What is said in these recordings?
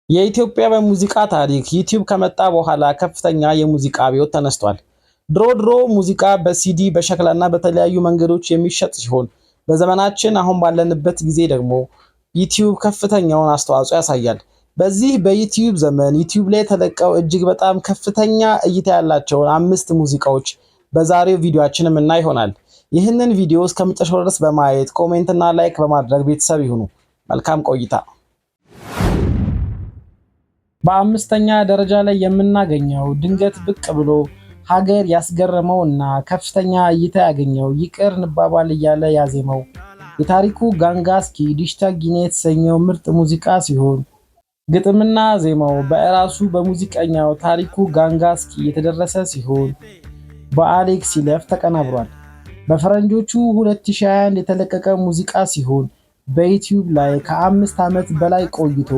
የኢትዮጵያ በሙዚቃ ታሪክ ዩቲዩብ ከመጣ በኋላ ከፍተኛ የሙዚቃ አብዮት ተነስቷል። ድሮ ሙዚቃ በሲዲ በሸክላና በተለያዩ መንገዶች የሚሸጥ ሲሆን በዘመናችን አሁን ባለንበት ጊዜ ደግሞ ዩቲዩብ ከፍተኛውን አስተዋጽኦ ያሳያል። በዚህ በዩቲዩብ ዘመን ዩቲዩብ ላይ ተለቀው እጅግ በጣም ከፍተኛ እይታ ያላቸውን 5 ሙዚቃዎች በዛሬው ቪዲዮአችን የምናይ ይሆናል። ይህንን ቪዲዮ እስከመጨረሻው ድረስ በማየት ኮሜንት እና ላይክ በማድረግ ቤተሰብ ይሁኑ። መልካም ቆይታ። በአምስተኛ ደረጃ ላይ የምናገኘው ድንገት ብቅ ብሎ ሀገር ያስገረመው እና ከፍተኛ እይታ ያገኘው ይቅር እንባባል እያለ ያዜመው የታሪኩ ጋንጋስኪ ዲሽታ ጊኔ የተሰኘው ምርጥ ሙዚቃ ሲሆን ግጥምና ዜማው በራሱ በሙዚቀኛው ታሪኩ ጋንጋስኪ የተደረሰ ሲሆን በአሌክስ ይለፍ ተቀናብሯል። በፈረንጆቹ 2021 የተለቀቀ ሙዚቃ ሲሆን በዩቲዩብ ላይ ከ5 ዓመት በላይ ቆይቶ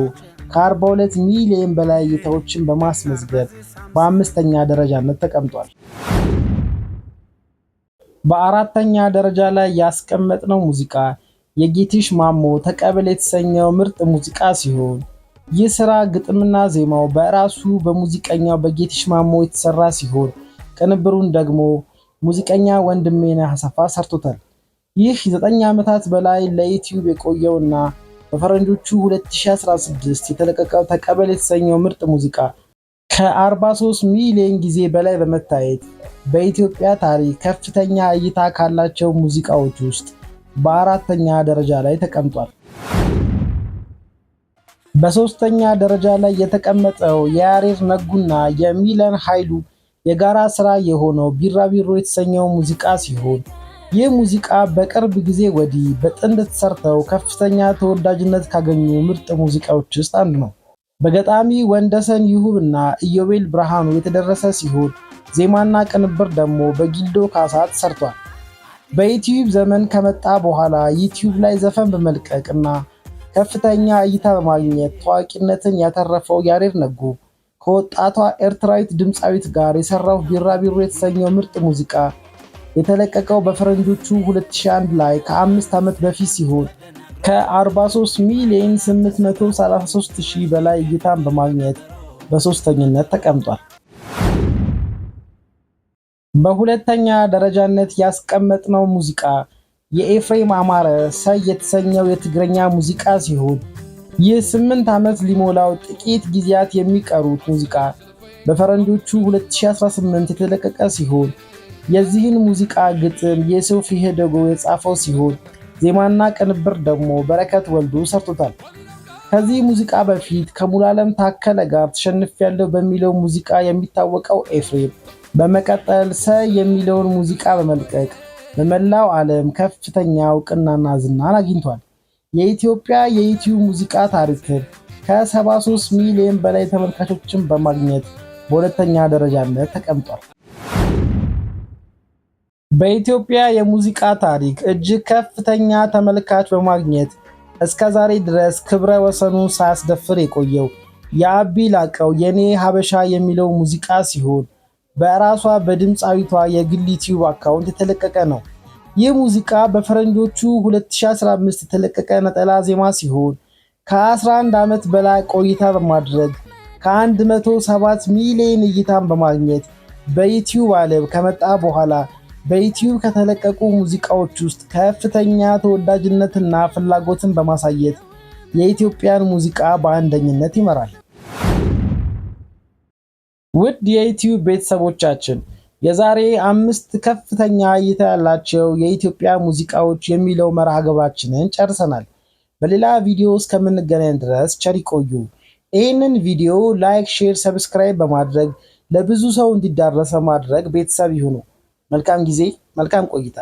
ከ42 ሚሊዮን በላይ እይታዎችን በማስመዝገብ በአምስተኛ ደረጃነት ተቀምጧል። በአራተኛ ደረጃ ላይ ያስቀመጥነው ሙዚቃ የጌትሽ ማሞ ተቀበል የተሰኘው ምርጥ ሙዚቃ ሲሆን ይህ ስራ ግጥምና ዜማው በራሱ በሙዚቀኛው በጌትሽ ማሞ የተሰራ ሲሆን ቅንብሩን ደግሞ ሙዚቀኛ ወንድሜነህ አሰፋ ሰርቶታል። ይህ 9 ዓመታት በላይ ለዩቲዩብ የቆየውና በፈረንጆቹ 2016 የተለቀቀው ተቀበል የተሰኘው ምርጥ ሙዚቃ ከ43 ሚሊዮን ጊዜ በላይ በመታየት በኢትዮጵያ ታሪክ ከፍተኛ እይታ ካላቸው ሙዚቃዎች ውስጥ በአራተኛ ደረጃ ላይ ተቀምጧል። በሶስተኛ ደረጃ ላይ የተቀመጠው የያሬድ ነጉና የሚለን ኃይሉ የጋራ ስራ የሆነው ቢራቢሮ የተሰኘው ሙዚቃ ሲሆን ይህ ሙዚቃ በቅርብ ጊዜ ወዲህ በጥንድ ተሰርተው ከፍተኛ ተወዳጅነት ካገኙ ምርጥ ሙዚቃዎች ውስጥ አንዱ ነው። በገጣሚ ወንደሰን ይሁብና ኢዮቤል ብርሃኑ የተደረሰ ሲሆን ዜማና ቅንብር ደግሞ በጊልዶ ካሳ ተሰርቷል። በዩቲዩብ ዘመን ከመጣ በኋላ ዩቲዩብ ላይ ዘፈን በመልቀቅና ከፍተኛ እይታ በማግኘት ታዋቂነትን ያተረፈው ያሬድ ነጉ ከወጣቷ ኤርትራዊት ድምፃዊት ጋር የሰራው ቢራቢሮ የተሰኘው ምርጥ ሙዚቃ የተለቀቀው በፈረንጆቹ 2001 ላይ ከ5 ዓመት በፊት ሲሆን ከ43 ሚሊዮን 833 ሺህ በላይ እይታን በማግኘት በሶስተኝነት ተቀምጧል። በሁለተኛ ደረጃነት ያስቀመጥነው ሙዚቃ የኤፍሬም አማረ ሰይ የተሰኘው የትግረኛ ሙዚቃ ሲሆን ይህ 8 ዓመት ሊሞላው ጥቂት ጊዜያት የሚቀሩት ሙዚቃ በፈረንጆቹ 2018 የተለቀቀ ሲሆን የዚህን ሙዚቃ ግጥም የሶፊ ደጎ የጻፈው ሲሆን ዜማና ቅንብር ደግሞ በረከት ወልዱ ሰርቶታል። ከዚህ ሙዚቃ በፊት ከሙሉዓለም ታከለ ጋር ተሸንፌያለሁ በሚለው ሙዚቃ የሚታወቀው ኤፍሬም በመቀጠል ሰይ የሚለውን ሙዚቃ በመልቀቅ በመላው ዓለም ከፍተኛ እውቅናና ዝናን አግኝቷል። የኢትዮጵያ የዩቲዩብ ሙዚቃ ታሪክን ከ73 ሚሊዮን በላይ ተመልካቾችን በማግኘት በሁለተኛ ደረጃነት ተቀምጧል። በኢትዮጵያ የሙዚቃ ታሪክ እጅግ ከፍተኛ ተመልካች በማግኘት እስከ ዛሬ ድረስ ክብረ ወሰኑን ሳያስደፍር የቆየው የአቢ ላቀው የኔ ሀበሻ የሚለው ሙዚቃ ሲሆን በራሷ በድምፃዊቷ የግል ዩቲዩብ አካውንት የተለቀቀ ነው። ይህ ሙዚቃ በፈረንጆቹ 2015 የተለቀቀ ነጠላ ዜማ ሲሆን ከ11 ዓመት በላይ ቆይታ በማድረግ ከ107 ሚሊዮን እይታን በማግኘት በዩቲዩብ ዓለም ከመጣ በኋላ በዩቲዩብ ከተለቀቁ ሙዚቃዎች ውስጥ ከፍተኛ ተወዳጅነትና ፍላጎትን በማሳየት የኢትዮጵያን ሙዚቃ በአንደኝነት ይመራል። ውድ የዩቲዩብ ቤተሰቦቻችን የዛሬ 5 ከፍተኛ እይታ ያላቸው የኢትዮጵያ ሙዚቃዎች የሚለው መርሃ ግብራችንን ጨርሰናል። በሌላ ቪዲዮ እስከምንገናኝ ድረስ ቸር ይቆዩ። ይህንን ቪዲዮ ላይክ፣ ሼር፣ ሰብስክራይብ በማድረግ ለብዙ ሰው እንዲዳረስ ማድረግ ቤተሰብ ይሁኑ። መልካም ጊዜ፣ መልካም ቆይታ።